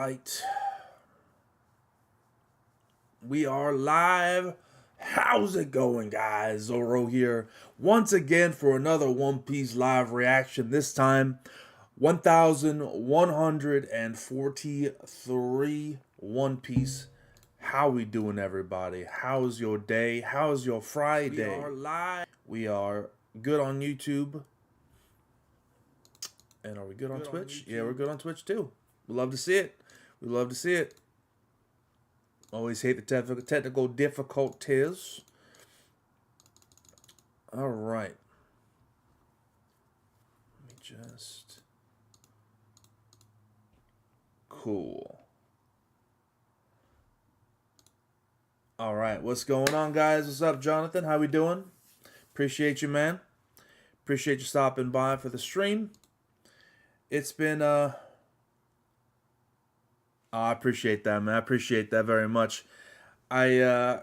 right. We are live. How's it going, guys? Zoro here once again for another One Piece live reaction. This time, 1143 One Piece. How we doing, everybody? How's your day? How's your Friday? We are live. We are good on YouTube. And are we good on Twitch? Yeah, we're good on Twitch too. We love to see it. We love to see it. Always hate the technical difficulties. All right. Let me just... Cool. All right. What's going on, guys? What's up, Jonathan? How we doing? Appreciate you, man. Appreciate you stopping by for the stream. It's been... Oh, I appreciate that, man. I appreciate that very much. I'm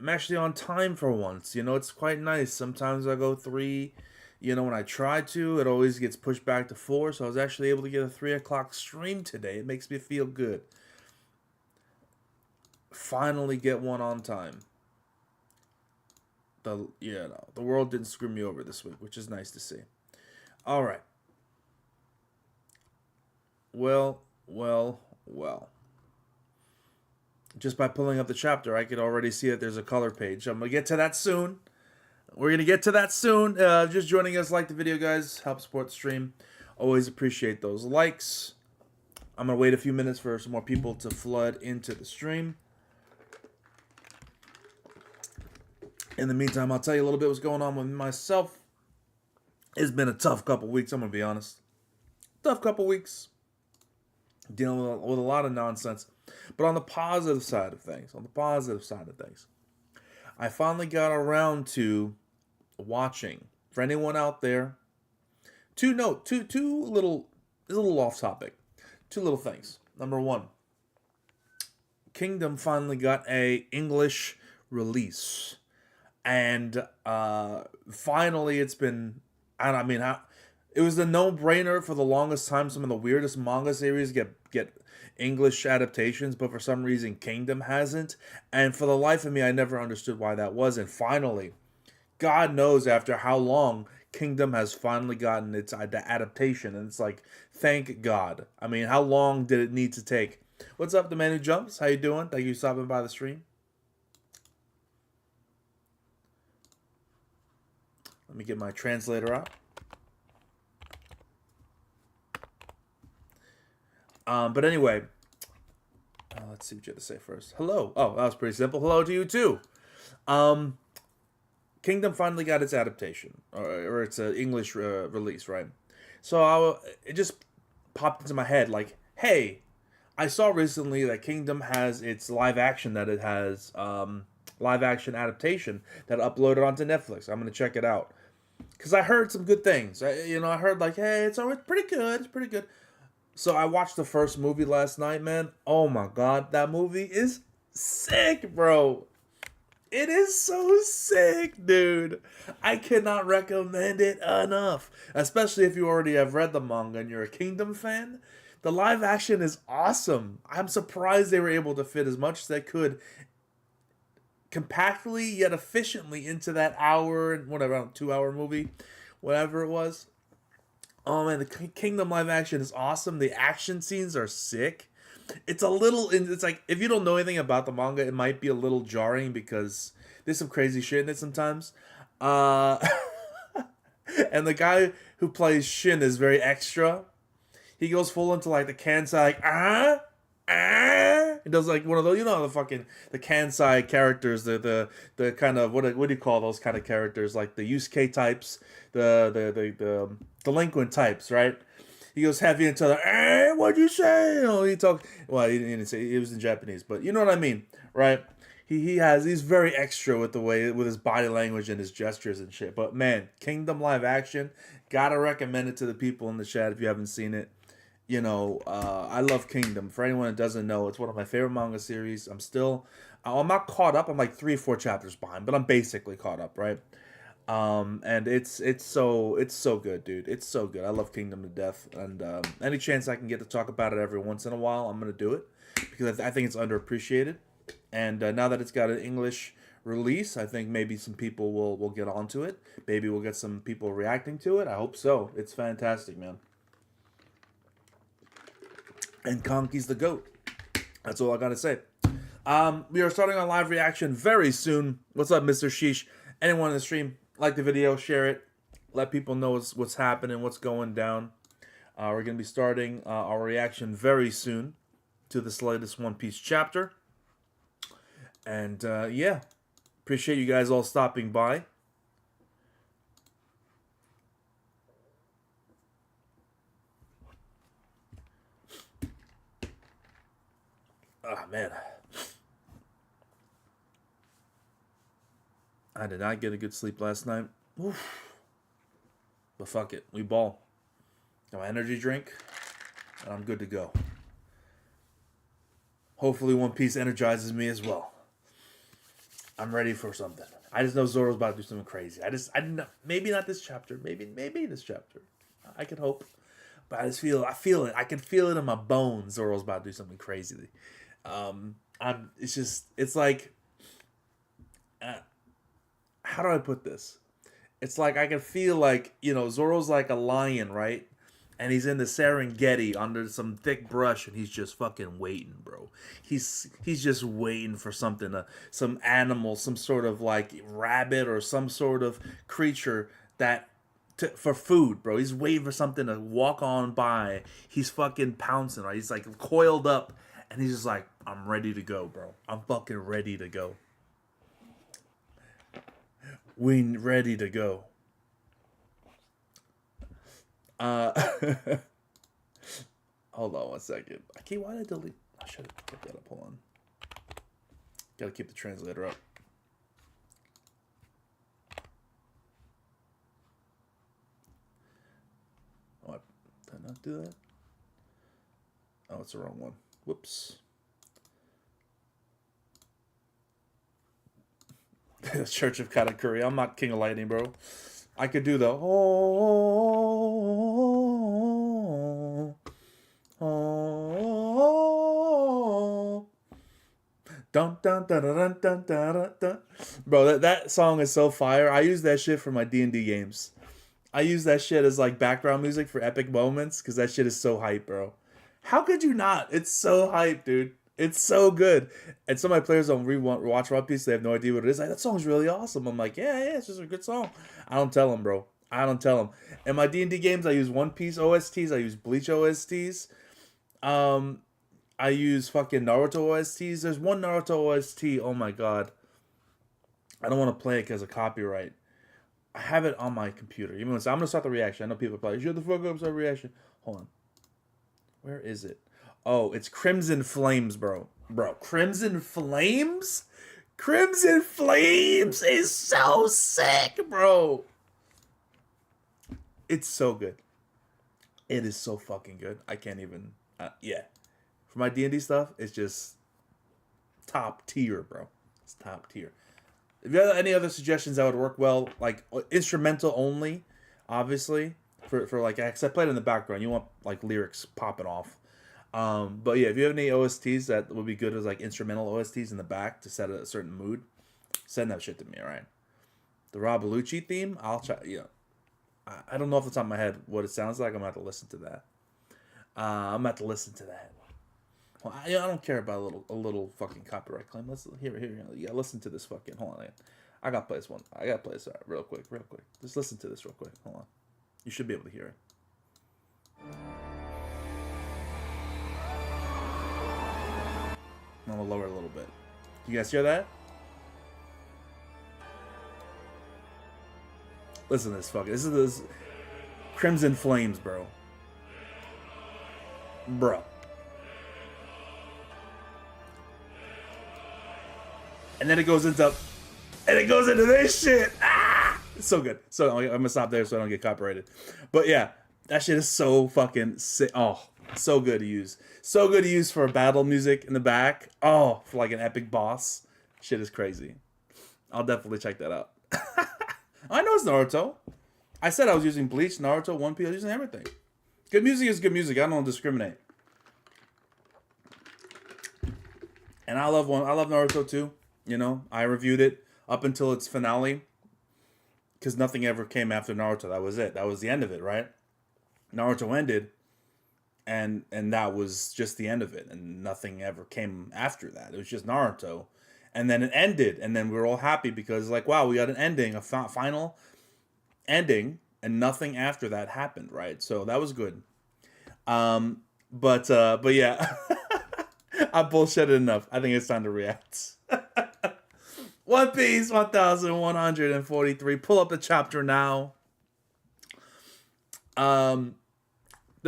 actually on time for once. You know, it's quite nice. Sometimes I go 3. You know, when I try to, it always gets pushed back to 4. So I was actually able to get a 3 o'clock stream today. It makes me feel good. Finally get one on time. The world didn't screw me over this week, which is nice to see. All right. Well. Just by pulling up the chapter, I could already see that there's a color page. I'm going to get to that soon. We're going to get to that soon. Just joining us, like the video, guys. Help support the stream. Always appreciate those likes. I'm going to wait a few minutes for some more people to flood into the stream. In the meantime, I'll tell you a little bit what's going on with myself. It's been a tough couple weeks, I'm going to be honest. Tough couple weeks. Dealing with a lot of nonsense. But on the positive side of things, I finally got around to watching. For anyone out there, two little off topic. 2 little things. Number 1, Kingdom finally got a English release. And finally it's been, it was a no-brainer for the longest time. Some of the weirdest manga series get English adaptations, but for some reason Kingdom hasn't. And for the life of me, I never understood why that was. And finally, God knows after how long, Kingdom has finally gotten its adaptation. And it's like, thank God. I mean, how long did it need to take? What's up, the man who jumps? How you doing? Thank you for stopping by the stream. Let me get my translator out. But anyway, let's see what you have to say first. Hello. Oh, that was pretty simple. Hello to you too. Kingdom finally got its adaptation, or its English release, right? So it just popped into my head like, hey, I saw recently that Kingdom has its live action live action adaptation that uploaded onto Netflix. I'm gonna check it out because I heard some good things. I heard like, hey, it's pretty good. It's pretty good. So I watched the first movie last night, man. Oh my God, that movie is sick, bro. It is so sick, dude. I cannot recommend it enough. Especially if you already have read the manga and you're a Kingdom fan. The live action is awesome. I'm surprised they were able to fit as much as they could compactly yet efficiently into that hour and whatever, 2-hour movie, whatever it was. Oh man, the Kingdom live action is awesome. The action scenes are sick. It's like, if you don't know anything about the manga, it might be a little jarring because there's some crazy shit in it sometimes. And the guy who plays Shin is very extra. He goes full into like the Kansai, He does like one of those, the Kansai characters, the kind of, what do you call those kind of characters? Like the Yusuke types, the delinquent types, right? He goes heavy into the, what'd you say? He didn't say, it was in Japanese, but you know what I mean, right? He's very extra with his body language and his gestures and shit. But man, Kingdom live action, gotta recommend it to the people in the chat if you haven't seen it. I love Kingdom. For anyone that doesn't know, it's one of my favorite manga series. I'm not caught up. I'm like 3 or 4 chapters behind, but I'm basically caught up, right? And it's so good, dude. It's so good. I love Kingdom to death, and any chance I can get to talk about it every once in a while, I'm gonna do it because I think it's underappreciated. And now that it's got an English release, I think maybe some people will get onto it. Maybe we'll get some people reacting to it. I hope so. It's fantastic, man. And Conky's the GOAT. That's all I gotta say. We are starting our live reaction very soon. What's up, Mr. Sheesh? Anyone in the stream, like the video, share it. Let people know what's happening, what's going down. We're going to be starting our reaction very soon to this latest One Piece chapter. And yeah, appreciate you guys all stopping by. Ah, man. I did not get a good sleep last night. Oof. But fuck it. We ball. Got my energy drink. And I'm good to go. Hopefully One Piece energizes me as well. I'm ready for something. I just know Zoro's about to do something crazy. I didn't know, maybe not this chapter. Maybe this chapter. I can hope. But I feel it. I can feel it in my bones. Zoro's about to do something crazy. It's like, how do I put this? It's like I can feel like, Zoro's like a lion, right? And he's in the Serengeti under some thick brush, and he's just fucking waiting, bro. He's just waiting for something, some animal, some sort of like rabbit or some sort of creature for food, bro. He's waiting for something to walk on by. He's fucking pouncing, right? He's like coiled up, and he's just like, I'm ready to go, bro. I'm fucking ready to go. We ready to go. Hold on one second. Why did I delete? I should have kept that up. Hold on. Gotta keep the translator up. Oh, did I not do that? Oh, it's the wrong one. Whoops. Church of Katakuri. I'm not King of Lightning, bro. I could do the dun dun dun dun dun dun dun. Bro, that song is so fire. I use that shit for my D&D games. I use that shit as like background music for epic moments because that shit is so hype, bro. How could you not? It's so hype, dude. It's so good. And some of my players don't watch One Piece. They have no idea what it is. Like, that song's really awesome. I'm like, yeah, it's just a good song. I don't tell them, bro. I don't tell them. In my D&D games, I use One Piece OSTs. I use Bleach OSTs. I use fucking Naruto OSTs. There's one Naruto OST. Oh my god. I don't want to play it because of copyright. I have it on my computer. I'm gonna start the reaction. I know people are probably, shut the fuck up, start the reaction. Hold on. Where is it? Oh, it's Crimson Flames, bro. Bro, Crimson Flames? Crimson Flames is so sick, bro. It's so good. It is so fucking good. I can't even... yeah. For my D&D stuff, it's just top tier, bro. It's top tier. If you have any other suggestions that would work well, like instrumental only, obviously, for like, because I played in the background. You want like lyrics popping off. But yeah, if you have any OSTs that would be good as like instrumental OSTs in the back to set a certain mood, send that shit to me, alright? The Rob Bellucci theme, I'll try, I don't know off the top of my head what it sounds like. I'm gonna have to listen to that. Well, I don't care about a little fucking copyright claim. Let's here. Yeah, listen to this fucking. Hold on, I gotta play this one. I gotta play this real quick. Just listen to this real quick. Hold on. You should be able to hear it. I'm gonna lower it a little bit. You guys hear that? Listen to this fucking. This is this Crimson Flames, bro. Bro. And then it goes into this shit. Ah! It's so good. So I'm gonna stop there so I don't get copyrighted. But yeah, that shit is so fucking sick. Oh, so good to use. So good to use for battle music in the back. Oh, for like an epic boss. Shit is crazy. I'll definitely check that out. I know it's Naruto. I said I was using Bleach, Naruto, One Piece, I was using everything. Good music is good music. I don't discriminate. And I love Naruto too. You know, I reviewed it up until its finale. Because nothing ever came after Naruto. That was it. That was the end of it, right? Naruto ended, and that was just the end of it, and nothing ever came after that. It was just Naruto, and then it ended, and then we were all happy because like, wow, we got an ending, a final ending, and nothing after that happened, right? So that was good. But yeah, I bullshitted enough. I think it's time to react. One Piece 1143. Pull up the chapter now. The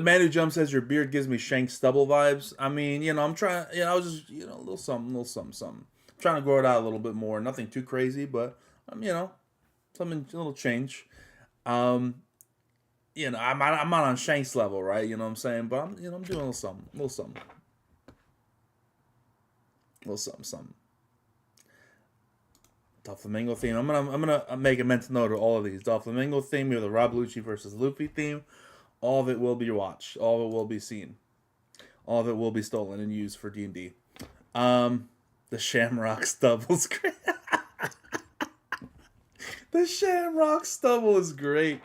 man who jumps says your beard gives me Shank Stubble vibes. I mean, you know, I'm trying. You know, I was just, you know, a little something. I'm trying to grow it out a little bit more. Nothing too crazy, but you know, something a little change. You know, I'm not on Shank's level, right? You know what I'm saying? But I'm doing a little something, something. Doflamingo theme. I'm gonna make a mental note of all of these. Doflamingo theme. We have the Rob Lucci versus Luffy theme. All of it will be watched. All of it will be seen. All of it will be stolen and used for D&D. The Shamrock Stubble is great. The Shamrock Stubble is great.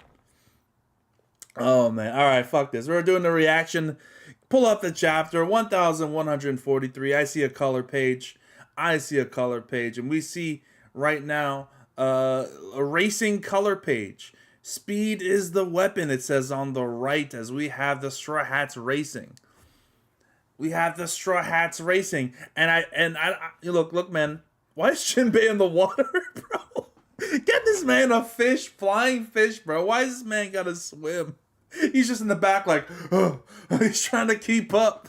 Oh man! All right, fuck this. We're doing the reaction. Pull up the chapter 1143. I see a color page. And we see right now a racing color page. Speed is the weapon, it says on the right, as we have the Straw Hats racing. And I look, man. Why is Shinbei in the water, bro? Get this man a fish, flying fish, bro. Why does this man gotta swim? He's just in the back like, oh, he's trying to keep up.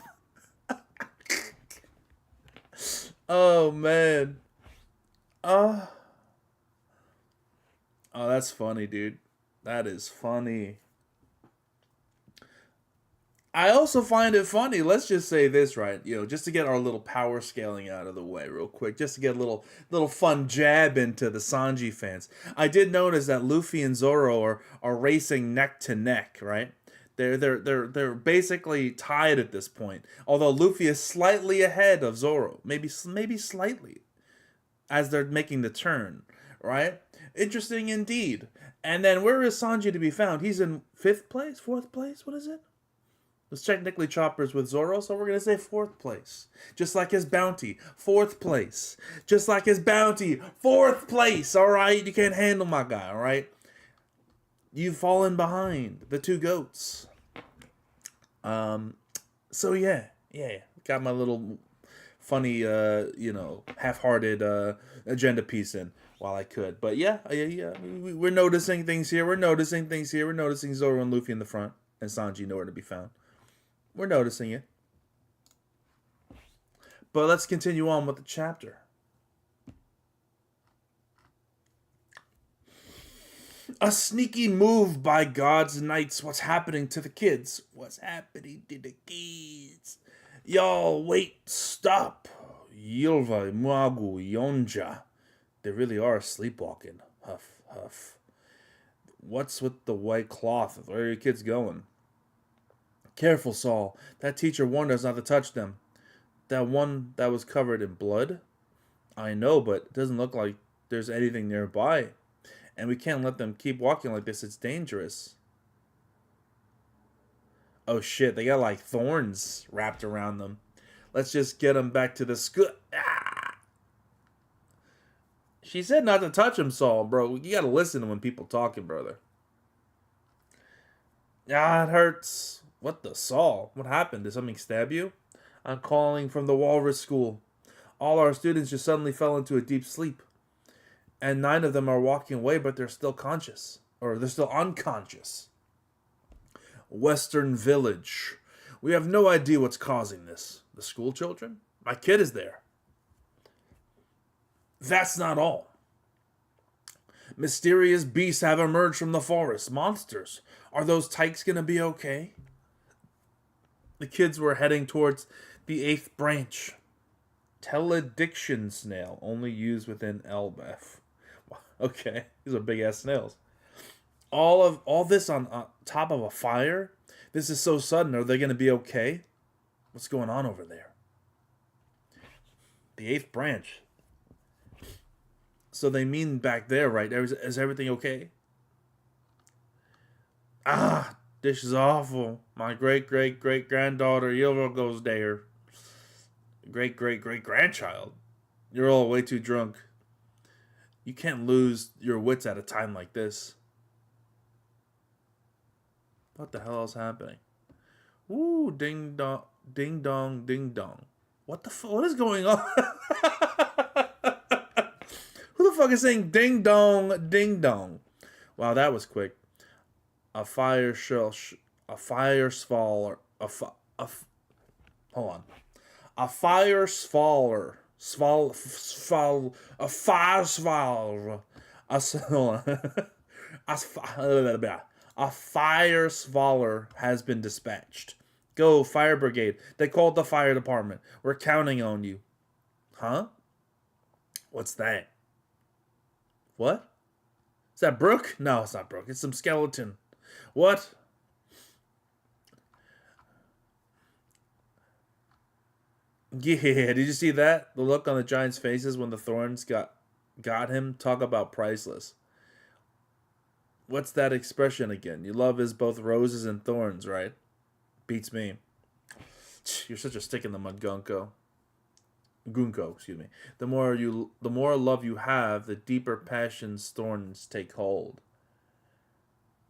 Oh, man. Oh, that's funny, dude. That is funny. I also find it funny. Let's just say this, right? You know, just to get our little power scaling out of the way real quick, just to get a little fun jab into the Sanji fans. I did notice that Luffy and Zoro are racing neck to neck, right? They're basically tied at this point. Although Luffy is slightly ahead of Zoro, maybe slightly, as they're making the turn, right? Interesting indeed. And then where is Sanji to be found? He's in 5th place, 4th place. What is it? It's technically Chopper's with Zoro, so we're going to say 4th place. Just like his bounty, 4th place. Just like his bounty, 4th place, all right? You can't handle my guy, all right? You've fallen behind the two goats. So yeah. Got my little funny, half-hearted agenda piece in while I could. But yeah. We're noticing things here. We're noticing Zoro and Luffy in the front and Sanji nowhere to be found. We're noticing it. But let's continue on with the chapter. A sneaky move by God's Knights. What's happening to the kids? Y'all, wait, stop. Yilva, Muagu, Yonja. They really are sleepwalking. Huff, huff. What's with the white cloth? Where are your kids going? Careful, Saul. That teacher warned us not to touch them. That one that was covered in blood? I know, but it doesn't look like there's anything nearby. And we can't let them keep walking like this. It's dangerous. Oh shit, they got like thorns wrapped around them. Let's just get them back to the school. Ah! She said not to touch him, Saul, bro. You gotta listen when people talking, brother. Ah, it hurts. What the, Saul? What happened? Did something stab you? I'm calling from the Walrus School. All our students just suddenly fell into a deep sleep. And 9 of them are walking away, but they're still conscious. Or they're still unconscious. Western Village. We have no idea what's causing this. The school children? My kid is there. That's not all. Mysterious beasts have emerged from the forest. Monsters. Are those tykes going to be okay? The kids were heading towards the 8th branch. Telediction snail, only used within Elbaf. Okay, these are big ass snails. All this on top of a fire. This is so sudden. Are they gonna be okay? What's going on over there? The eighth branch. So they mean back there, right? Is everything okay? Ah, this is awful. My great great great granddaughter Yilva goes there. Great great great grandchild. You're all way too drunk. You can't lose your wits at a time like this. What the hell is happening? Ooh, ding dong, ding dong, ding dong. What the fuck? What is going on? Who the fuck is saying ding dong, ding dong? Wow, that was quick. A fire shell, a fire swaller, hold on. A fire swaller, a fire swaller, a fire swaller has been dispatched. Go, fire brigade. They called the fire department. We're counting on you. Huh? What's that? What? Is that Brooke? No, it's not Brooke. It's some skeleton. What? Yeah, did you see that? The look on the giant's faces when the thorns got him? Talk about priceless. What's that expression again? You love is both roses and thorns, right? Beats me. You're such a stick in the mud, Gunko. Gunko, excuse me. The more love you have, the deeper passion's thorns take hold.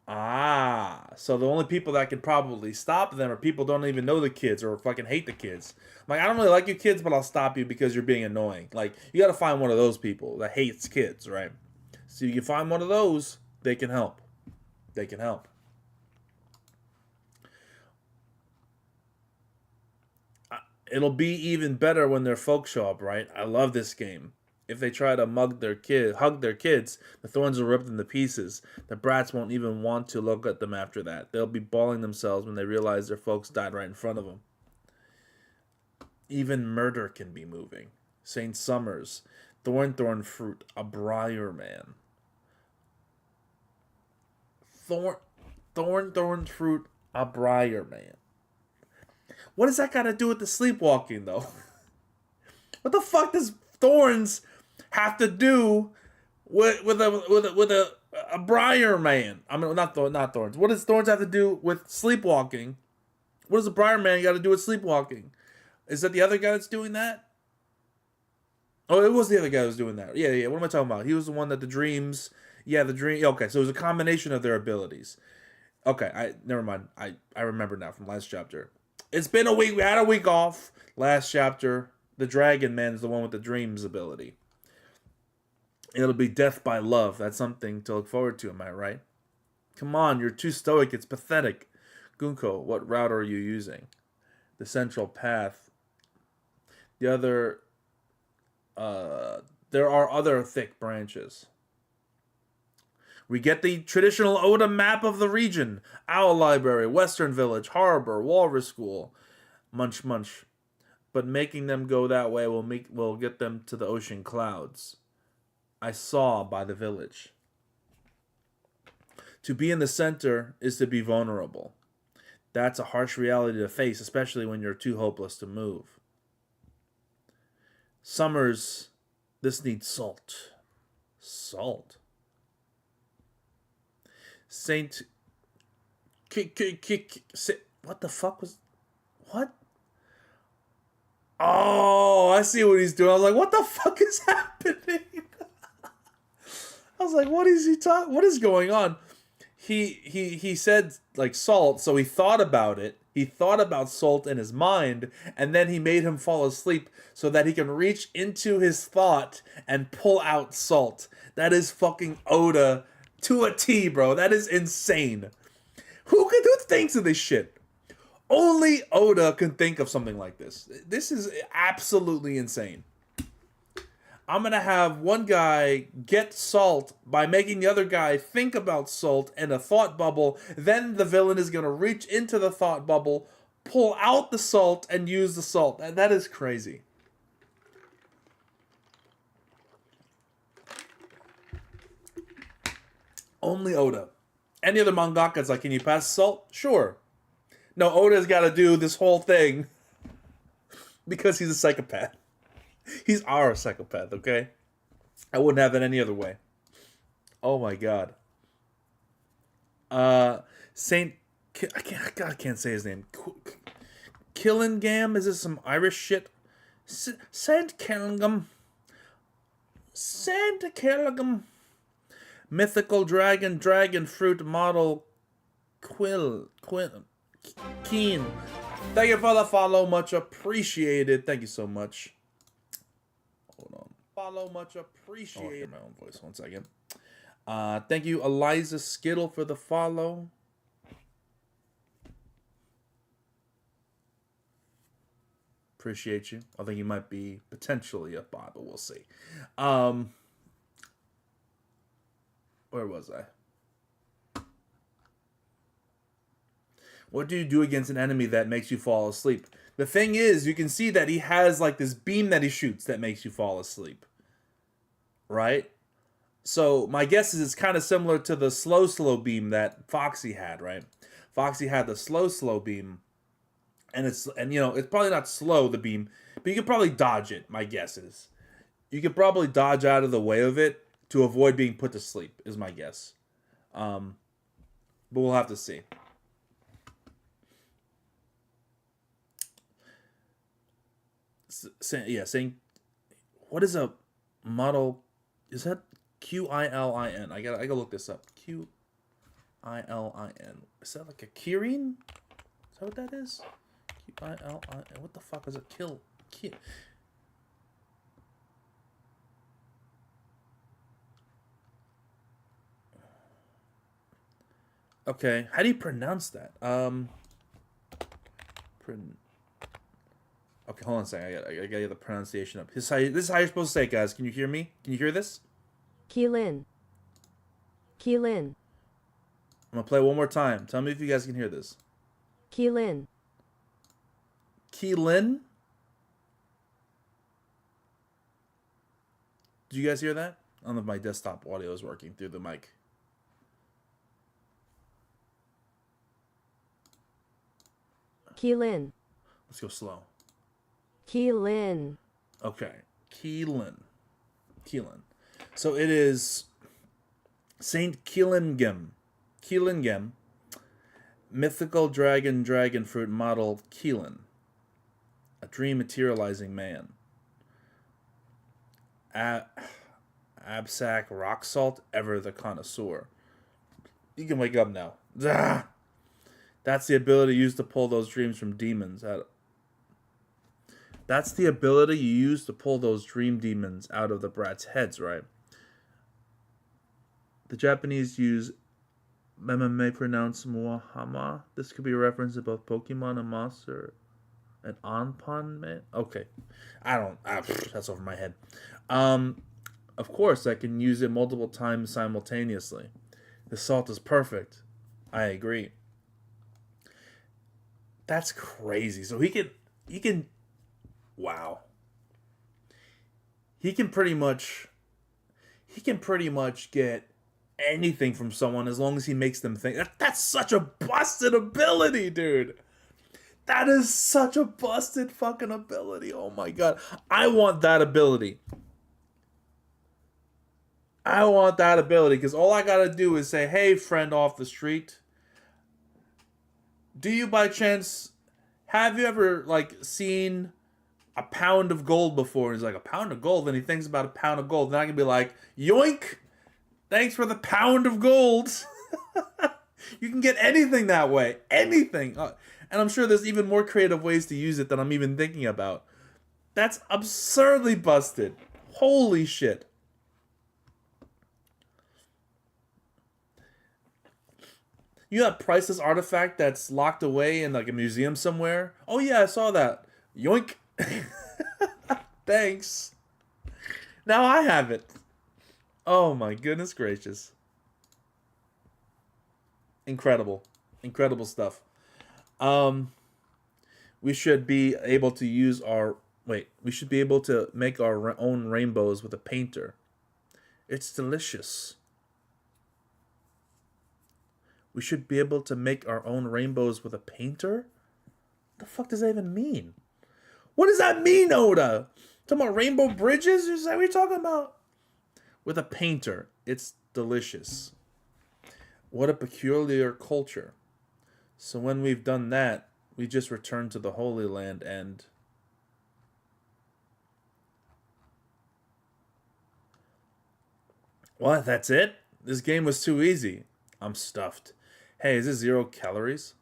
Ah, so the only people that can probably stop them are people who don't even know the kids or fucking hate the kids. I'm like, I don't really like you kids, but I'll stop you because you're being annoying. Like, you gotta find one of those people that hates kids, right? So you find one of those, they can help. They can help. It'll be even better when their folks show up, right? I love this game. If they try to hug their kids, the thorns will rip them to pieces. The brats won't even want to look at them after that. They'll be bawling themselves when they realize their folks died right in front of them. Even murder can be moving. St. Summers, thorn fruit, a briar man. Thorn fruit, a briar man. What does that got to do with the sleepwalking, though? What the fuck does thorns have to do with a briar man? I mean, not thorns. What does thorns have to do with sleepwalking? What does a briar man got to do with sleepwalking? Is that the other guy that's doing that? Oh, it was the other guy that was doing that. Yeah. What am I talking about? He was the one that the dreams. Yeah, the dream. Okay, so it was a combination of their abilities. Okay, never mind. I remember now from last chapter. It's been a week. We had a week off. Last chapter, the Dragon Man's the one with the dreams ability. It'll be death by love. That's something to look forward to, am I right? Come on, you're too stoic. It's pathetic. Gunko, what route are you using? The central path. The other... there are other thick branches. We get the traditional Oda map of the region. Owl Library, Western Village, Harbor, Walrus School. Munch. But making them go that way will get them to the ocean clouds. I saw by the village. To be in the center is to be vulnerable. That's a harsh reality to face, especially when you're too hopeless to move. Summers, this needs salt. Salt? What the fuck was... What? Oh, I see what he's doing. I was like, what the fuck is happening? I was like, what is he talking? What is going on? He said like salt, so he thought about it. He thought about salt in his mind, and then he made him fall asleep so that he can reach into his thought and pull out salt. That is fucking Oda to a T, bro. That is insane. Who thinks of this shit? Only Oda can think of something like this. This is absolutely insane. I'm going to have one guy get salt by making the other guy think about salt in a thought bubble. Then the villain is going to reach into the thought bubble, pull out the salt, and use the salt. That is crazy. Only Oda. Any other mangaka's like, can you pass salt? Sure. No, Oda's got to do this whole thing because he's a psychopath. He's our psychopath, okay? I wouldn't have it any other way. Oh my god. Saint... I can't say his name. Killingam? Is this some Irish shit? Saint Killingam. Saint Killingam. Mythical dragon fruit model Keen. Thank you for the follow, much appreciated. Thank you so much. Hold on. Follow, much appreciated. Oh, I hear my own voice. 1 second. Thank you, Eliza Skittle, for the follow. Appreciate you. I think you might be potentially a bot, but we'll see. Where was I? What do you do against an enemy that makes you fall asleep? The thing is, you can see that he has like this beam that he shoots that makes you fall asleep. Right? So my guess is it's kind of similar to the slow beam that Foxy had, right? Foxy had the slow beam. And it's probably not slow, the beam, but you can probably dodge it, my guess is. You could probably dodge out of the way of it to avoid being put to sleep, is my guess. But we'll have to see. Saying, what is a model? Is that Qilin? I gotta look this up. Qilin. Is that like a Kirin? Is that what that is? Qilin. What the fuck is it? Kill. Okay, how do you pronounce that? Okay, hold on a second. I gotta get the pronunciation up. This is how you're supposed to say it, guys. Can you hear me? Can you hear this? Qilin. I'm gonna play one more time. Tell me if you guys can hear this. Qilin. Did you guys hear that? I don't know if my desktop audio is working through the mic. Qilin. Let's go slow. Qilin. Okay. Qilin. So it is Saint Qilingam. Mythical dragon fruit model Qilin. A dream materializing man. Absac rock salt, ever the connoisseur. You can wake up now. That's the ability used to pull those dreams from demons out. That's the ability you use to pull those dream demons out of the brats' heads, right? The Japanese use MMA pronounced Muahama. This could be a reference to both Pokemon and Monster and Anpon Man. Okay. That's over my head. Of course, I can use it multiple times simultaneously. The salt is perfect. I agree. That's crazy. So he can wow. He can pretty much get anything from someone as long as he makes them think. That's such a busted ability, dude. That is such a busted fucking ability. Oh my god. I want that ability. Because all I gotta do is say, hey, friend off the street, do you by chance, have you ever, seen a pound of gold before? And he's like, a pound of gold? Then he thinks about a pound of gold. Then I can be like, yoink! Thanks for the pound of gold. You can get anything that way. Anything. And I'm sure there's even more creative ways to use it than I'm even thinking about. That's absurdly busted. Holy shit. You know that priceless artifact that's locked away in a museum somewhere? Oh yeah, I saw that. Yoink. Thanks. Now I have it. Oh my goodness gracious. Incredible. Incredible stuff. We should be able to make our own rainbows with a painter. It's delicious. We should be able to make our own rainbows with a painter? What the fuck does that even mean? What does that mean, Oda? Talking about rainbow bridges? Is that what you're talking about? With a painter. It's delicious. What a peculiar culture. So when we've done that, we just return to the Holy Land and... What? That's it? This game was too easy. I'm stuffed. Hey, is this 0 calories?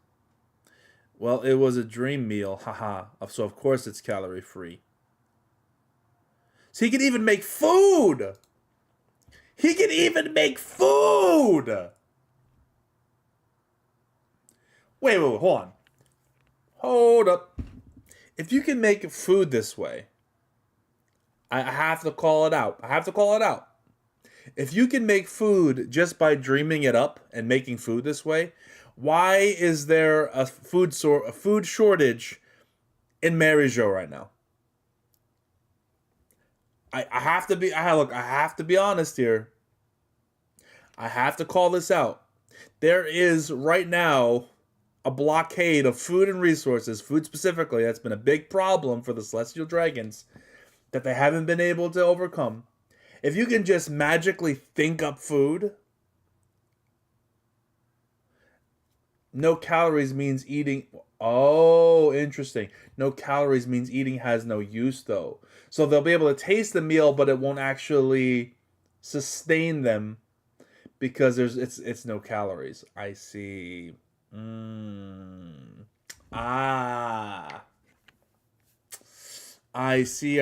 Well, it was a dream meal, haha. So of course it's calorie free. So he can even make food! He can even make food! Wait, hold on. Hold up. If you can make food this way, I have to call it out. If you can make food just by dreaming it up and making food this way, why is there a food shortage in Maryjo right now? I have to be honest here. I have to call this out. There is right now a blockade of food and resources, food specifically, that's been a big problem for the Celestial Dragons that they haven't been able to overcome. If you can just magically think up food, no calories means eating. Oh, interesting. No calories means eating has no use, though. So they'll be able to taste the meal, but it won't actually sustain them because it's no calories. I see. Ah. I see.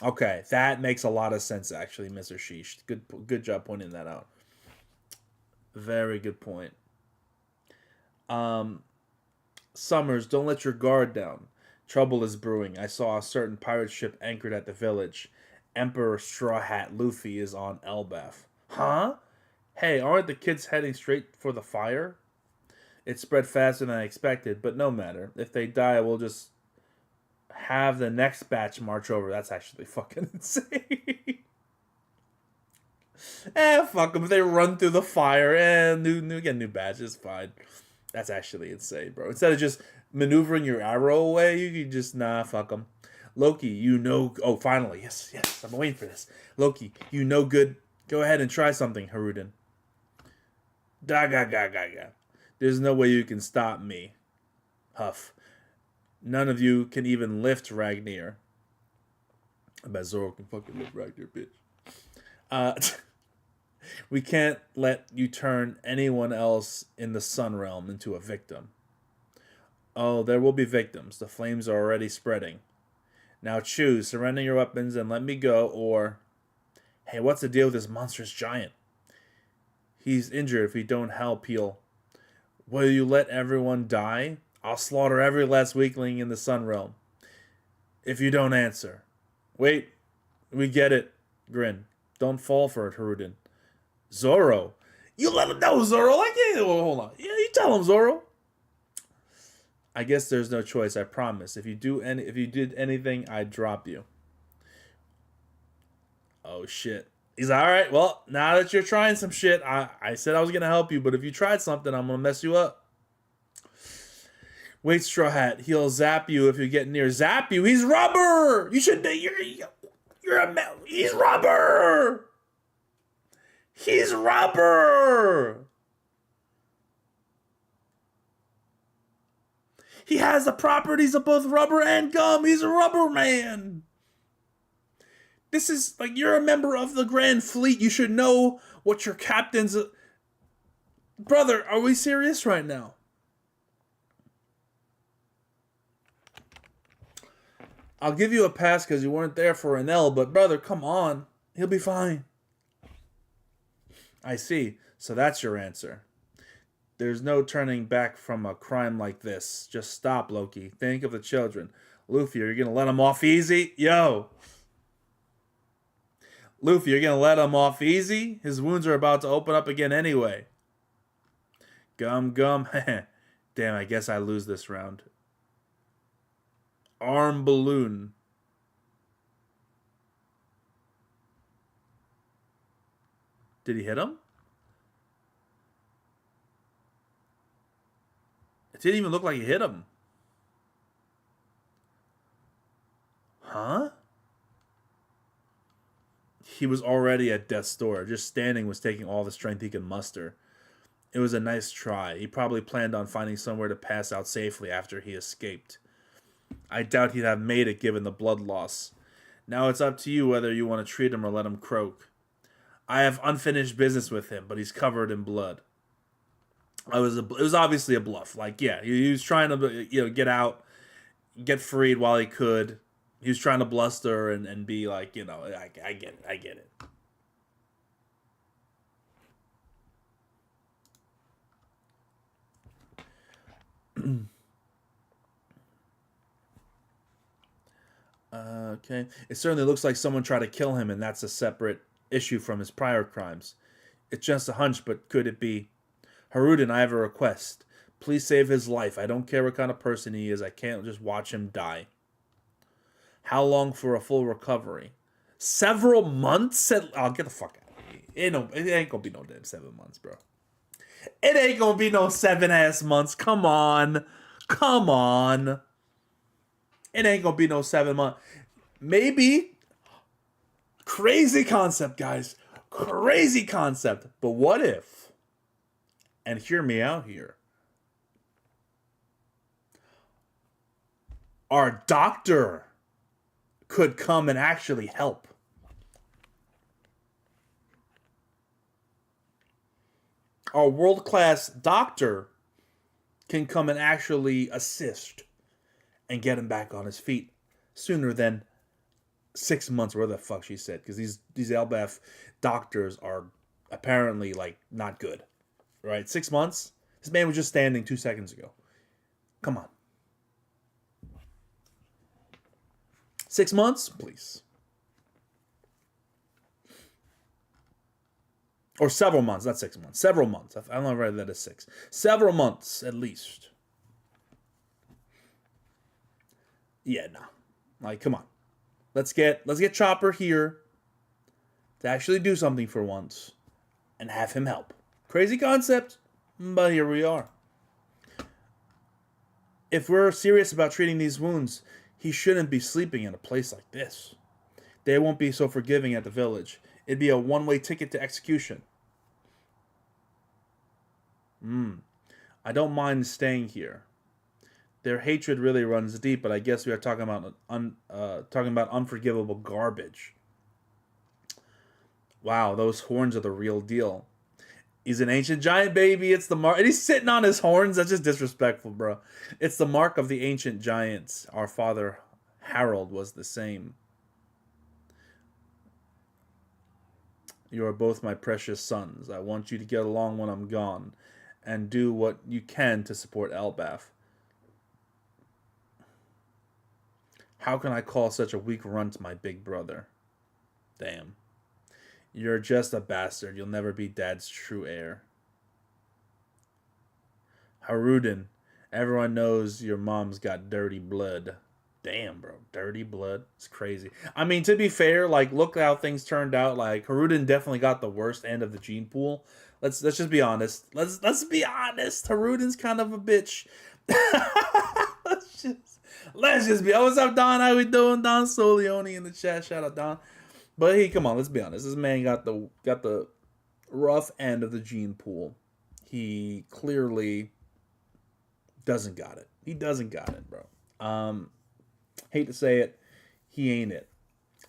Okay, that makes a lot of sense, actually, Mr. Sheesh. Good job pointing that out. Very good point. Summers, don't let your guard down. Trouble is brewing. I saw a certain pirate ship anchored at the village. Emperor Straw Hat Luffy is on Elbaf. Huh? Hey, aren't the kids heading straight for the fire? It spread faster than I expected, but no matter. If they die, we'll just have the next batch march over. That's actually fucking insane. Fuck them. If they run through the fire, new batch is fine. That's actually insane, bro. Instead of just maneuvering your arrow away, you can just, fuck them. Loki, oh, finally. Yes, I'm waiting for this. Loki, good. Go ahead and try something, Haruden. Da. There's no way you can stop me. Huff. None of you can even lift Ragnir. I bet Zoro can fucking lift Ragnir, bitch. We can't let you turn anyone else in the Sun Realm into a victim. Oh, there will be victims. The flames are already spreading. Now choose, surrender your weapons and let me go, or... Hey, what's the deal with this monstrous giant? He's injured. If we don't help, he'll... Will you let everyone die? I'll slaughter every last weakling in the Sun Realm. If you don't answer. Wait, we get it. Grin. Don't fall for it, Haruden. Zoro. You let him know, Zoro. Hold on. Yeah, you tell him, Zoro. I guess there's no choice, I promise. If you did anything, I'd drop you. Oh shit. He's like, alright, well, now that you're trying some shit, I said I was gonna help you, but if you tried something, I'm gonna mess you up. Wait, Straw Hat. He'll zap you if you get near. Zap you? He's rubber! He's rubber! He's rubber! He has the properties of both rubber and gum. He's a rubber man. This is, you're a member of the Grand Fleet. You should know what your captain's... Brother, are we serious right now? I'll give you a pass because you weren't there for Enel, but brother, come on. He'll be fine. I see. So that's your answer. There's no turning back from a crime like this. Just stop, Loki. Think of the children. Luffy, are you going to let him off easy? Yo. Luffy, you're going to let him off easy? His wounds are about to open up again anyway. Gum. Damn, I guess I lose this round. Arm balloon. Did he hit him? It didn't even look like he hit him. Huh? He was already at death's door. Just standing was taking all the strength he could muster. It was a nice try. He probably planned on finding somewhere to pass out safely after he escaped. I doubt he'd have made it given the blood loss. Now it's up to you whether you want to treat him or let him croak. I have unfinished business with him, but he's covered in blood. It was obviously a bluff. Like, yeah, he was trying to get out, get freed while he could. He was trying to bluster and be like, I get it, I get it. Okay. It certainly looks like someone tried to kill him, and that's a separate issue from his prior crimes. It's just a hunch, but could it be? Haruden, I have a request. Please save his life. I don't care what kind of person he is. I can't just watch him die. How long for a full recovery? Several months? I'll get the fuck out of here. It ain't gonna be no damn 7 months, bro. It ain't gonna be no 7 months. Come on. Come on. It ain't gonna be no 7 months. Maybe. Crazy concept, guys. Crazy concept. But what if? And hear me out here. Our doctor could come and actually help. Our world-class doctor can come and actually assist and get him back on his feet sooner than 6 months, where the fuck she said. Because these Elbaf doctors are apparently, like, not good. Right? 6 months? This man was just standing 2 seconds ago. Come on. 6 months? Please. Or several months, not 6 months. Several months. I don't know if I read that as 6. Several months, at least. Yeah, no. Like, come on. Let's get Chopper here to actually do something for once and have him help. Crazy concept, but here we are. If we're serious about treating these wounds, he shouldn't be sleeping in a place like this. They won't be so forgiving at the village. It'd be a one-way ticket to execution. I don't mind staying here. Their hatred really runs deep, but I guess we are talking about unforgivable garbage. Wow, those horns are the real deal. He's an ancient giant, baby. It's the mark. And he's sitting on his horns. That's just disrespectful, bro. It's the mark of the ancient giants. Our father Harold was the same. You are both my precious sons. I want you to get along when I'm gone and do what you can to support Elbaf. How can I call such a weak runt my big brother? Damn. You're just a bastard. You'll never be Dad's true heir. Haruden, everyone knows your mom's got dirty blood. Damn, bro. Dirty blood. It's crazy. I mean, to be fair, like, look how things turned out. Like, Haruden definitely got the worst end of the gene pool. Let's just be honest. Let's be honest. Haruden's kind of a bitch. Let's just be. Oh, what's up, Don? How we doing? Don Solioni in the chat. Shout out, Don. But hey, come on, let's be honest. This man got the rough end of the gene pool. He clearly doesn't got it. He doesn't got it, bro. Hate to say it, he ain't it.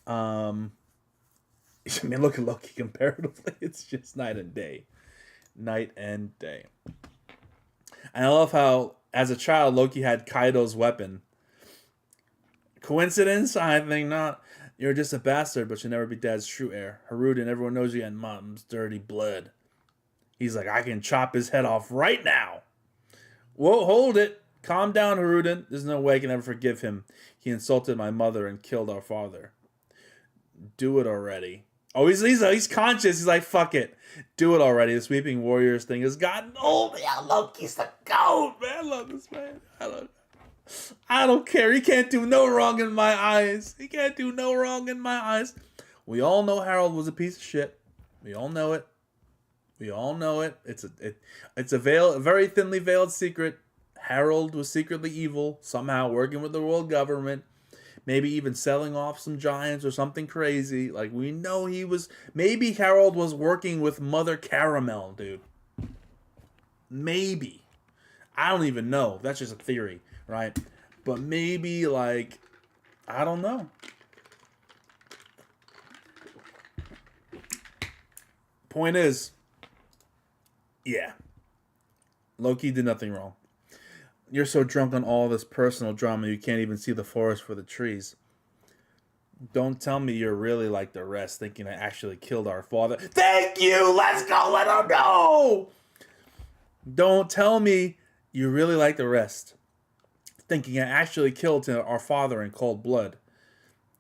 I mean, look at Loki comparatively. It's just night and day. Night and day. And I love how, as a child, Loki had Kaido's weapon. Coincidence? I think not. You're just a bastard, but you'll never be Dad's true heir. Haruden, everyone knows you had Mom's dirty blood. He's like, I can chop his head off right now. Whoa, hold it. Calm down, Haruden. There's no way I can ever forgive him. He insulted my mother and killed our father. Do it already. Oh, he's conscious. He's like, fuck it. Do it already. The Sweeping Warriors thing has gotten old. Yeah, Loki's the GOAT, man. I love this man. I don't care. He can't do no wrong in my eyes. He can't do no wrong in my eyes. We all know Harold was a piece of shit. We all know it. We all know it. It's a very thinly veiled secret. Harold was secretly evil, somehow working with the world government, maybe even selling off some giants or something crazy. Like, we know he was... Maybe Harold was working with Mother Caramel, dude. Maybe. I don't even know. That's just a theory, right? But maybe, like... I don't know. Point is... Yeah. Loki did nothing wrong. You're so drunk on all this personal drama you can't even see the forest for the trees. Don't tell me you're really like the rest, thinking I actually killed our father. Thank you! Let's go let him know! Don't tell me you're really like the rest, thinking I actually killed our father in cold blood.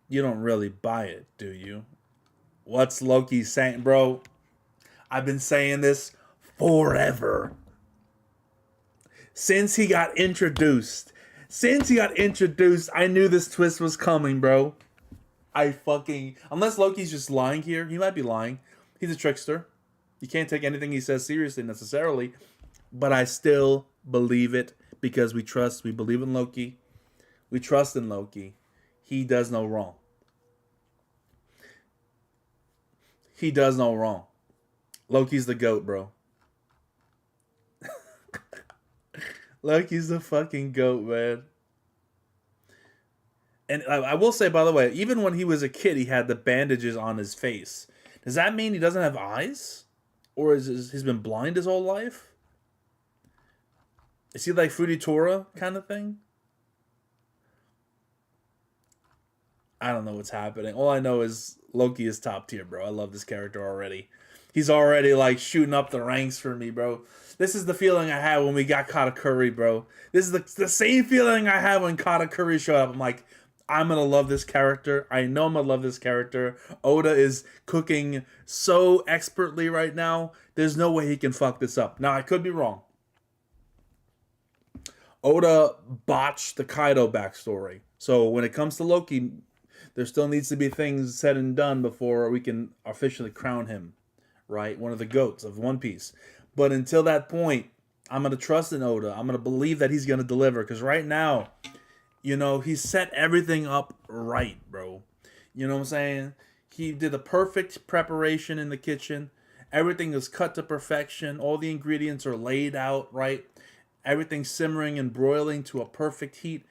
You don't really buy it, do you? What's Loki saying? Bro, I've been saying this forever. Since he got introduced, I knew this twist was coming, bro. Unless Loki's just lying here, he might be lying. He's a trickster. You can't take anything he says seriously necessarily, but I still believe it because we believe in Loki. We trust in Loki. He does no wrong. Loki's the GOAT, bro. Loki's the fucking GOAT, man. And I will say, by the way, even when he was a kid, he had the bandages on his face. Does that mean he doesn't have eyes? Or he's been blind his whole life? Is he like Fujitora kind of thing? I don't know what's happening. All I know is Loki is top tier, bro. I love this character already. He's already like shooting up the ranks for me, bro. This is the feeling I had when we got Katakuri, bro. This is the same feeling I had when Katakuri showed up. I'm like, I'm going to love this character. I know I'm going to love this character. Oda is cooking so expertly right now. There's no way he can fuck this up. Now, I could be wrong. Oda botched the Kaido backstory. So when it comes to Loki, there still needs to be things said and done before we can officially crown him, right? One of the GOATs of One Piece. But until that point, I'm going to trust in Oda. I'm going to believe that he's going to deliver. Because right now, you know, he set everything up right, bro. You know what I'm saying? He did a perfect preparation in the kitchen. Everything is cut to perfection. All the ingredients are laid out, right? Everything's simmering and broiling to a perfect heat.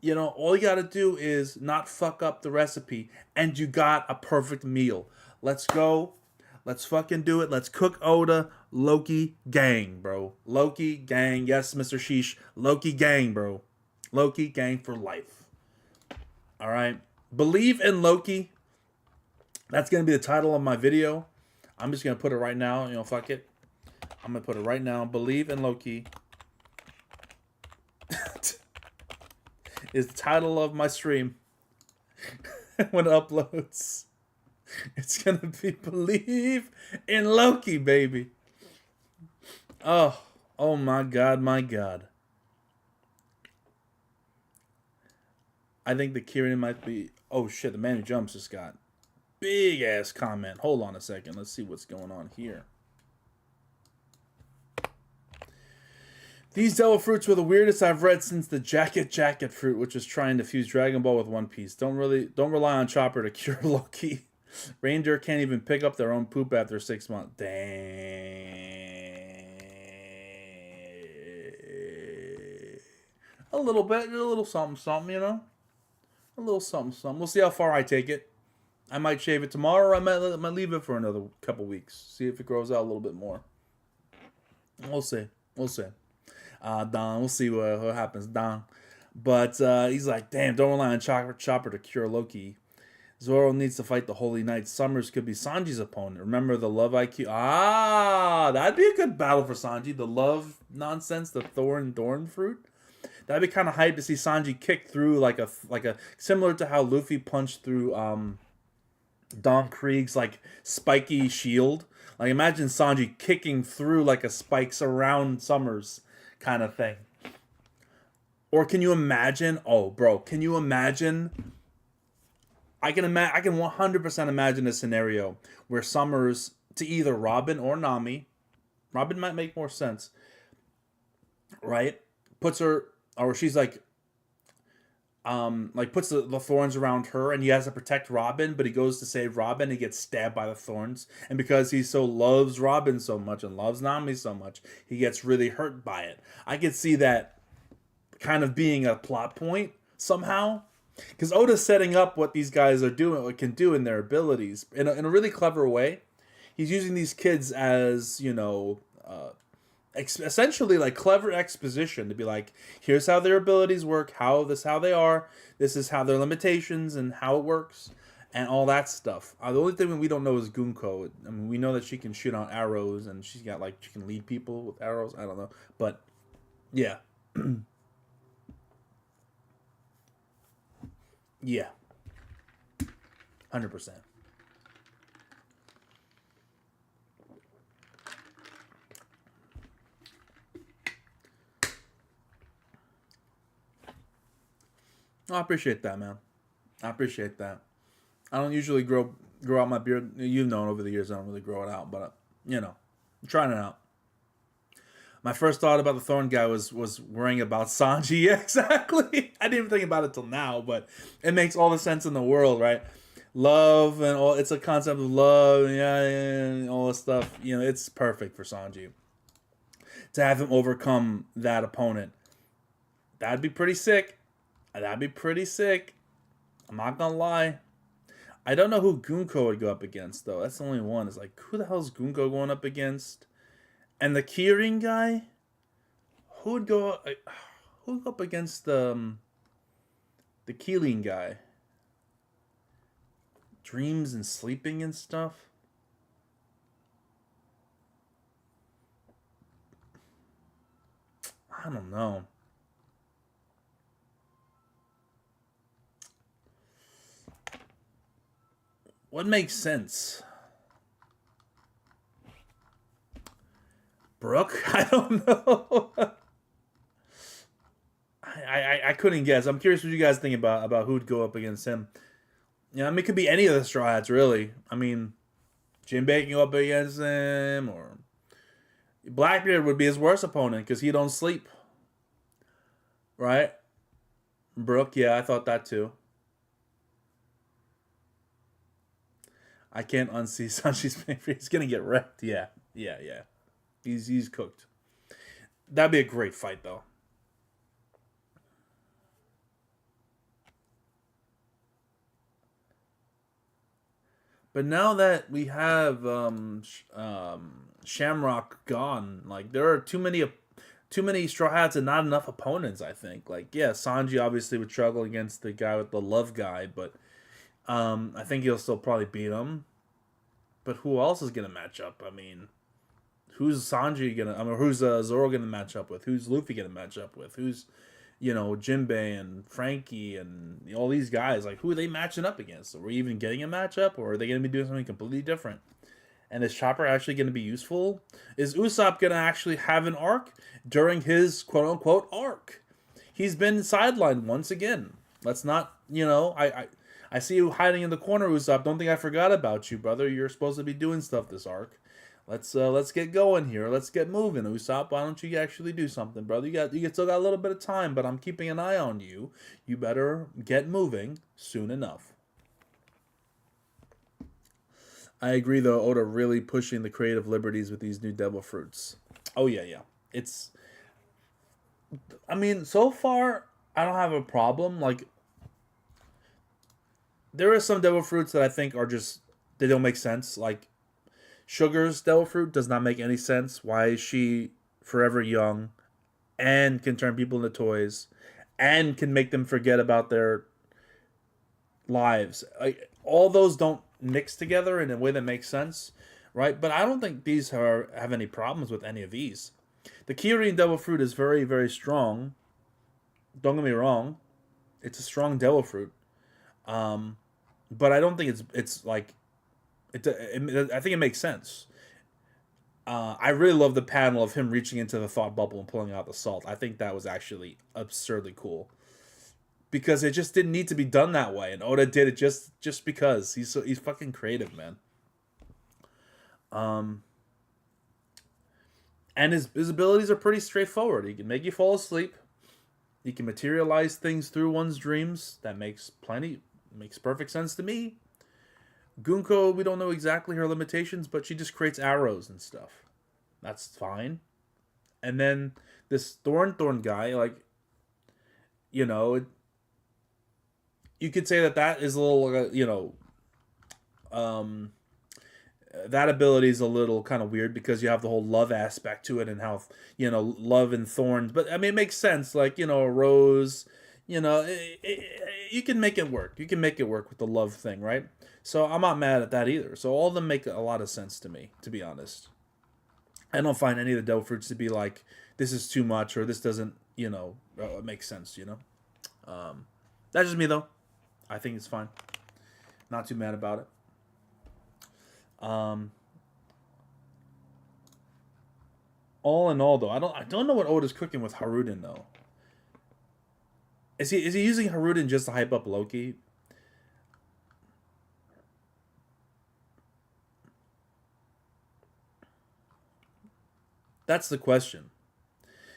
You know, all you got to do is not fuck up the recipe. And you got a perfect meal. Let's go. Let's fucking do it. Let's cook Oda. Loki gang, bro. Loki gang. Yes, Mr. Sheesh. Loki gang, bro. Loki gang for life. All right. Believe in Loki. That's going to be the title of my video. I'm just going to put it right now. You know, fuck it. I'm going to put it right now. Believe in Loki. Is the title of my stream. When it uploads. It's going to be Believe in Loki, baby. Oh my God, my God. I think the Kieran might be... Oh, shit, the man who jumps just got big-ass comment. Hold on a second. Let's see what's going on here. These devil fruits were the weirdest I've read since the jacket fruit, which was trying to fuse Dragon Ball with One Piece. Don't rely on Chopper to cure Loki. Reindeer can't even pick up their own poop after 6 months. Dang. A little bit. A little something, you know? A little something. We'll see how far I take it. I might shave it tomorrow, or I might leave it for another couple weeks. See if it grows out a little bit more. We'll see. Don, we'll see what happens, Don. But he's like, damn, don't rely on Chopper to cure Loki. Zoro needs to fight the Holy Knight. Summers could be Sanji's opponent. Remember the love IQ? That'd be a good battle for Sanji. The love nonsense, the thorn fruit. That'd be kind of hype to see Sanji kick through like a similar to how Luffy punched through Don Krieg's like spiky shield. Like imagine Sanji kicking through like a spikes around Summers kind of thing. Or can you imagine? Oh, bro, can you imagine? I can 100% imagine a scenario where Summers to either Robin or Nami. Robin might make more sense, right? puts her, or she's like puts the thorns around her, and he has to protect Robin, but he goes to save Robin, he gets stabbed by the thorns, and because he so loves Robin so much and loves Nami so much, he gets really hurt by it. I could see that kind of being a plot point somehow, because Oda's setting up what these guys are doing, what can do in their abilities in a really clever way. He's using these kids as, essentially like clever exposition to be like, here's how their abilities work, how they are, this is how their limitations and how it works, and all that stuff. The only thing we don't know is Gunko. I mean, we know that she can shoot on arrows and she can lead people with arrows. I don't know, but yeah, yeah, 100%. I appreciate that, man. I appreciate that. I don't usually grow out my beard. You've known over the years I don't really grow it out, but I'm trying it out. My first thought about the Thorn guy was worrying about Sanji. Yeah, exactly. I didn't even think about it till now, but it makes all the sense in the world, right? Love and all. It's a concept of love, yeah, and all this stuff. It's perfect for Sanji to have him overcome that opponent. That'd be pretty sick. That'd be pretty sick. I'm not gonna lie. I don't know who Gunko would go up against, though. That's the only one. It's like, who the hell's Gunko going up against? And the Kirin guy? Who would go up against the Keeling guy? Dreams and sleeping and stuff? I don't know. What makes sense? Brooke? I don't know. I couldn't guess. I'm curious what you guys think about who'd go up against him. I mean, it could be any of the Straw Hats, really. I mean, Jinbei can go up against him, or Blackbeard would be his worst opponent because he don't sleep. Right? Brooke, yeah, I thought that too. I can't unsee Sanji's favorite. He's gonna get wrecked. Yeah. He's cooked. That'd be a great fight, though. But now that we have Shamrock gone, like there are too many Straw Hats and not enough opponents. I think. Like, yeah, Sanji obviously would struggle against the guy with the love guy, but I think he'll still probably beat him. But who else is gonna match up? I mean, who's Sanji gonna? I mean, who's Zoro gonna match up with? Who's Luffy gonna match up with? Who's Jinbei and Frankie and all these guys? Like, who are they matching up against? Are we even getting a matchup, or are they gonna be doing something completely different? And is Chopper actually gonna be useful? Is Usopp gonna actually have an arc during his quote unquote arc? He's been sidelined once again. Let's not, I see you hiding in the corner, Usopp. Don't think I forgot about you, brother. You're supposed to be doing stuff this arc. Let's get going here. Let's get moving, Usopp. Why don't you actually do something, brother? You still got a little bit of time, but I'm keeping an eye on you. You better get moving soon enough. I agree, though. Oda really pushing the creative liberties with these new devil fruits. Oh yeah. I mean, so far I don't have a problem. Like, there are some devil fruits that I think are just, they don't make sense. Like, Sugar's devil fruit does not make any sense. Why is she forever young and can turn people into toys and can make them forget about their lives? Like, all those don't mix together in a way that makes sense, right? But I don't think these have any problems with any of these. The Kirin devil fruit is very, very strong. Don't get me wrong. It's a strong devil fruit. But I don't think it's like I think it makes sense. I really love the panel of him reaching into the thought bubble and pulling out the salt. I think that was actually absurdly cool because it just didn't need to be done that way, and Oda did it just because he's fucking creative, man. And his abilities are pretty straightforward. He can make you fall asleep. You can materialize things through one's dreams. That makes perfect sense to me. Gunko, we don't know exactly her limitations, but she just creates arrows and stuff. That's fine. And then this Thorn guy, like, you know, you could say that is a little, that ability is a little kind of weird because you have the whole love aspect to it and how, love and thorns. But I mean, it makes sense. Like, a rose, you can make it work. You can make it work with the love thing, right? So I'm not mad at that either. So all of them make a lot of sense to me, to be honest. I don't find any of the devil fruits to be like, this is too much or this doesn't, make sense, That's just me, though. I think it's fine. Not too mad about it. All in all, though, I don't know what Oda's cooking with Haruden, though. Is he using Haruden just to hype up Loki? That's the question.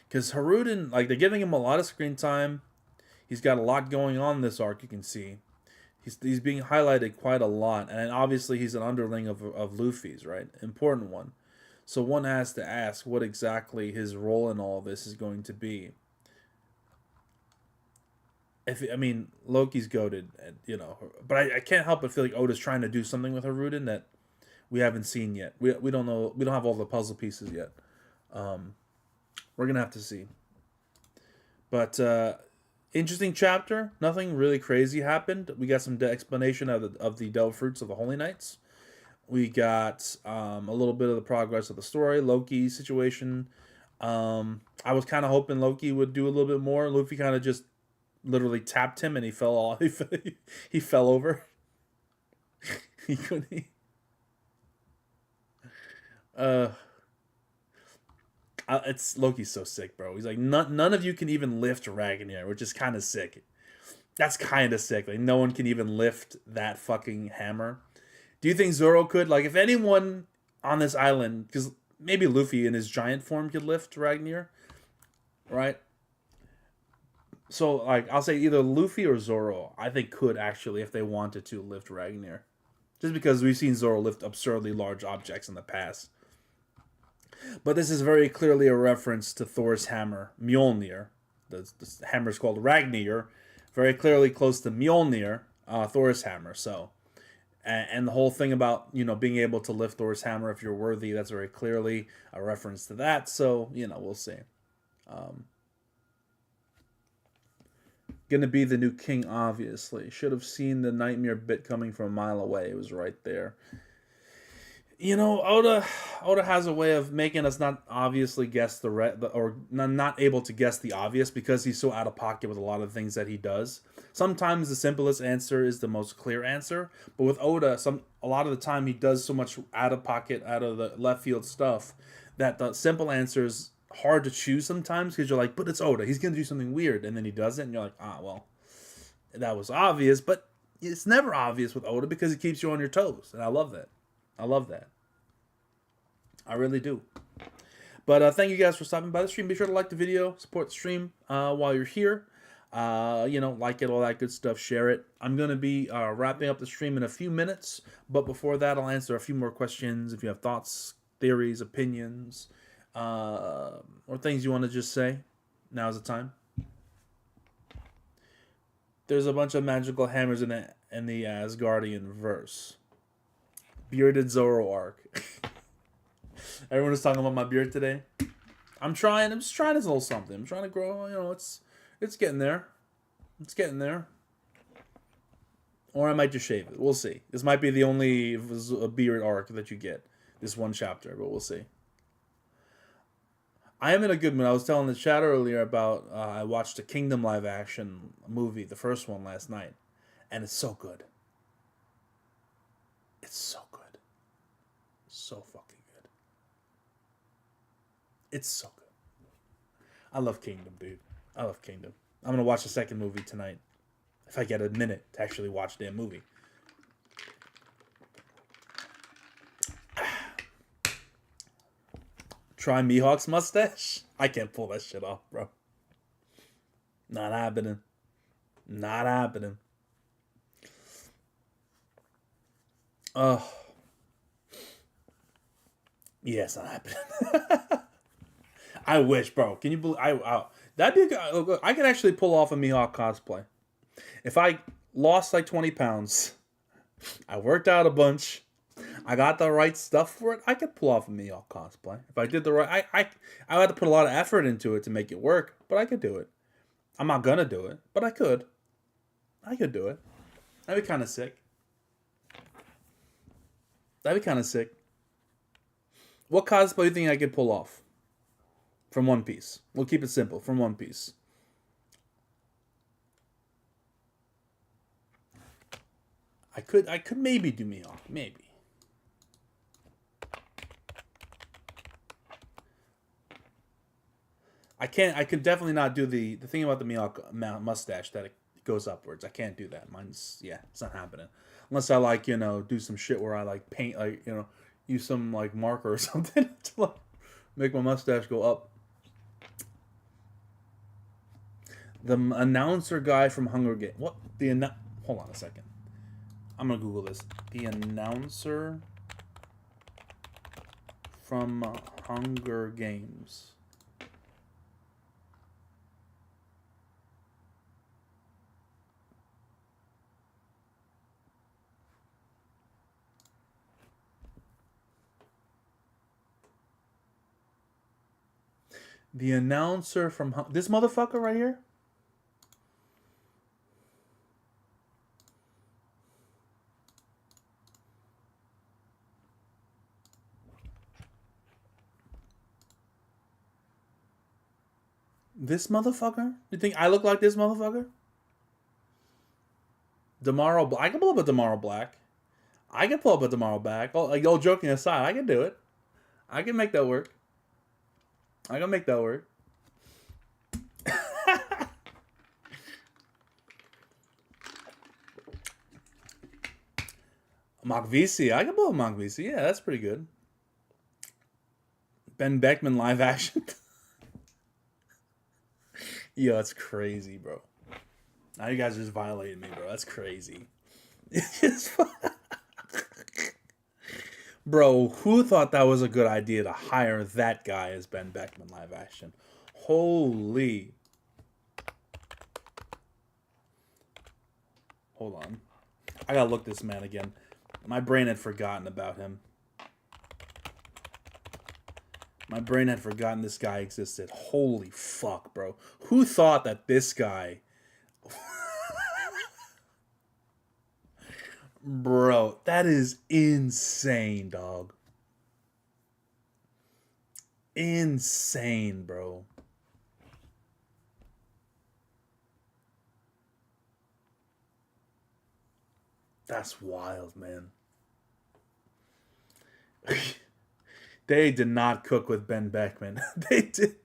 Because Haruden, like, they're giving him a lot of screen time. He's got a lot going on this arc, you can see. He's being highlighted quite a lot. And obviously he's an underling of Luffy's, right? Important one. So one has to ask what exactly his role in all this is going to be. Loki's goated, but I can't help but feel like Oda's trying to do something with Haruden that we haven't seen yet. We don't know. We don't have all the puzzle pieces yet. We're gonna have to see. But interesting chapter. Nothing really crazy happened. We got some explanation of the devil fruits of the Holy Knights. We got a little bit of the progress of the story. Loki's situation. I was kind of hoping Loki would do a little bit more. Luffy kind of just literally tapped him and he fell off. He fell over. He couldn't. It's Loki's so sick, bro. He's like, none of you can even lift Ragnar, which is kind of sick. That's kind of sick. Like, no one can even lift that fucking hammer. Do you think Zoro could? Like, if anyone on this island, because maybe Luffy in his giant form could lift Ragnar, right? So, like, I'll say either Luffy or Zoro, I think could actually, if they wanted to, lift Ragnar. Just because we've seen Zoro lift absurdly large objects in the past. But this is very clearly a reference to Thor's hammer, Mjolnir. The hammer is called Ragnar. Very clearly close to Mjolnir, Thor's hammer. So, and the whole thing about, being able to lift Thor's hammer if you're worthy, that's very clearly a reference to that. So, we'll see. Gonna be the new king, obviously. Should have seen the nightmare bit coming from a mile away. It was right there. Oda has a way of making us not obviously guess or not able to guess the obvious because he's so out of pocket with a lot of things that he does. Sometimes the simplest answer is the most clear answer, but with Oda, a lot of the time he does so much out of pocket, out of the left field stuff that the simple answer is hard to choose sometimes because you're like, but it's Oda, he's gonna do something weird, and then he does it, and you're like, well, that was obvious, but it's never obvious with Oda because it keeps you on your toes, and I love that. I really do. But thank you guys for stopping by the stream. Be sure to like the video, support the stream while you're here. Like it, all that good stuff. Share it. I'm going to be wrapping up the stream in a few minutes. But before that, I'll answer a few more questions. If you have thoughts, theories, opinions, or things you want to just say, now's the time. There's a bunch of magical hammers in the Asgardian verse. Bearded Zoro arc. Everyone is talking about my beard today. I'm just trying this little something. I'm trying to grow, it's getting there. It's getting there. Or I might just shave it. We'll see. This might be the only beard arc that you get. This one chapter, but we'll see. I am in a good mood. I was telling the chat earlier about I watched a Kingdom live action movie, the first one last night. And it's so good. It's so good. So fucking good. It's so good. I love Kingdom, dude. I love Kingdom. I'm gonna watch the second movie tonight. If I get a minute to actually watch the damn movie. Try Mihawk's mustache? I can't pull that shit off, bro. Not happening. Not happening. Oh. Yeah, it's not happening. I wish, bro. Can you believe? That'd be. I could actually pull off a Mihawk cosplay. If I lost like 20 pounds, I worked out a bunch, I got the right stuff for it, I could pull off a Mihawk cosplay. If I did the right, I had to put a lot of effort into it to make it work, but I could do it. I'm not gonna do it, but I could. I could do it. That'd be kind of sick. That'd be kind of sick. What cosplay do you think I could pull off? From One Piece. We'll keep it simple. From One Piece. I could maybe do Mihawk. Maybe. I can't. I could definitely not do the thing about the Mihawk mustache that it goes upwards. I can't do that. Mine's it's not happening unless I like do some shit where I like paint use some like marker or something to like make my mustache go up. The announcer guy from Hunger Games. What hold on a second. I'm gonna Google this. The announcer from Hunger Games. The announcer from this motherfucker right here. This motherfucker? You think I look like this motherfucker? Tomorrow, I can pull up a Tomorrow Black. I can pull up a Tomorrow Black. Oh, like all joking aside, I can do it. I can make that work. I can make that work. Makvisi. I can pull up Makvisi. Yeah, that's pretty good. Ben Beckman live action. Yo, that's crazy, bro. Now you guys just violated me, bro. That's crazy. Bro, who thought that was a good idea to hire that guy as Ben Beckman live action? Holy. Hold on. I gotta look this man again. My brain had forgotten about him. My brain had forgotten this guy existed. Holy fuck, bro. Who thought that this guy... Bro, that is insane, dog. Insane, bro. That's wild, man. They did not cook with Ben Beckman. They did.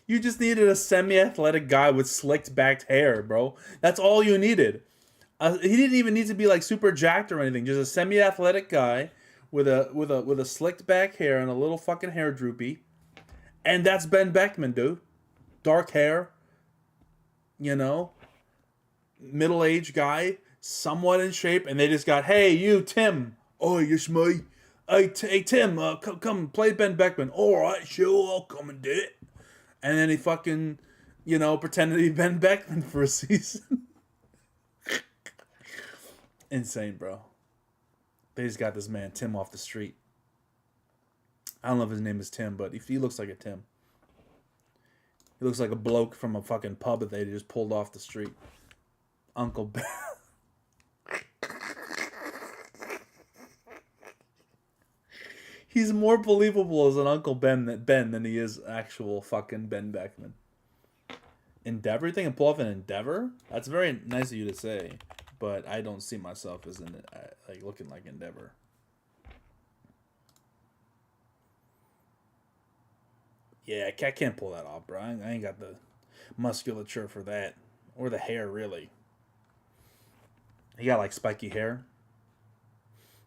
You just needed a semi-athletic guy with slicked back hair, bro. That's all you needed. He didn't even need to be like super jacked or anything. Just a semi-athletic guy with a slicked back hair and a little fucking hair droopy, and that's Ben Beckman, dude. Dark hair, middle-aged guy, somewhat in shape, and they just got, hey, you, Tim. Oh, yes, me. Hey, Tim, come play Ben Beckman. All right, sure, I'll come and do it. And then he fucking, pretended to be Ben Beckman for a season. Insane, bro. They just got this man, Tim, off the street. I don't know if his name is Tim, but he looks like a Tim. He looks like a bloke from a fucking pub that they just pulled off the street. Uncle Ben. He's more believable as an Uncle Ben than he is actual fucking Ben Beckman. Endeavor? You think I pull off an Endeavor? That's very nice of you to say, but I don't see myself as looking like Endeavor. Yeah, I can't pull that off, bro. I ain't got the musculature for that, or the hair really. He got like spiky hair.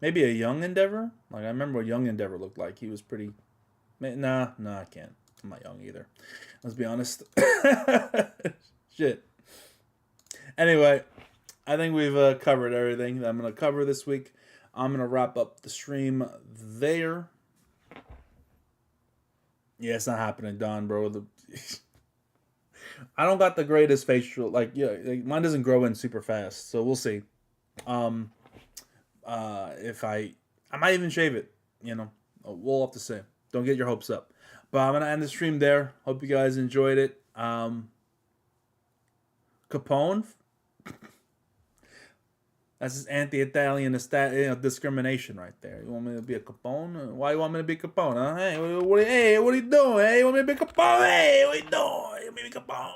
Maybe a young Endeavor? Like, I remember what young Endeavor looked like. He was pretty... Nah, I can't. I'm not young either. Let's be honest. Shit. Anyway, I think we've covered everything that I'm going to cover this week. I'm going to wrap up the stream there. Yeah, it's not happening, Don, bro. I don't got the greatest facial, like mine doesn't grow in super fast, so we'll see. If I might even shave it, we'll have to see. Don't get your hopes up. But I'm gonna end the stream there. Hope you guys enjoyed it. Capone. That's just anti-Italian discrimination right there. You want me to be a Capone? Why you want me to be Capone? Huh? Hey, what are you doing? Hey, you want me to be Capone? Hey, what are you doing? You want me to be Capone?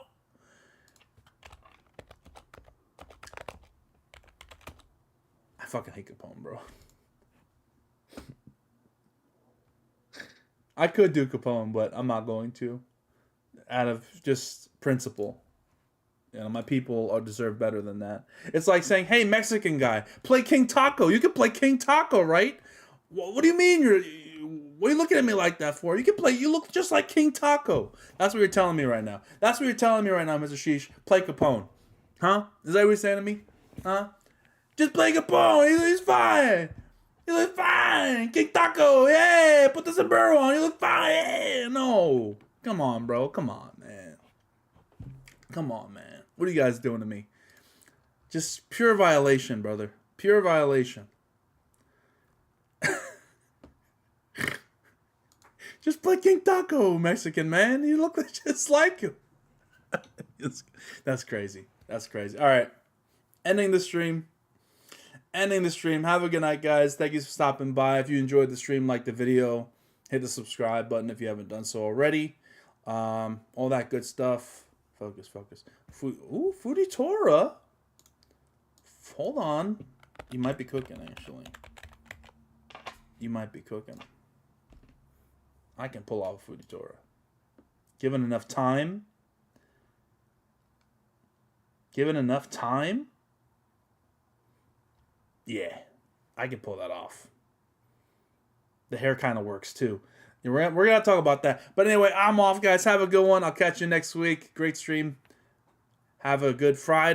I fucking hate Capone, bro. I could do Capone, but I'm not going to. Out of just principle. My people deserve better than that. It's like saying, hey, Mexican guy, play King Taco. You can play King Taco, right? What do you mean what are you looking at me like that for? You look just like King Taco. That's what you're telling me right now. That's what you're telling me right now, Mr. Sheesh. Play Capone. Huh? Is that what you're saying to me? Huh? Just play Capone. He's fine. You look fine. King Taco. Yeah, put the sombrero on. You look fine. Yeah. No. Come on, bro. Come on, man. Come on, man. What are you guys doing to me? Just pure violation, brother. Pure violation. Just play King Taco, Mexican man. You look just like him. That's crazy. That's crazy. All right. Ending the stream. Have a good night, guys. Thank you for stopping by. If you enjoyed the stream, like the video, hit the subscribe button if you haven't done so already. All that good stuff. Focus. Foodie Tora. Hold on. You might be cooking, actually. You might be cooking. I can pull off Foodie Tora. Given enough time. Yeah. I can pull that off. The hair kind of works, too. We're going to talk about that. But anyway, I'm off, guys. Have a good one. I'll catch you next week. Great stream. Have a good Friday.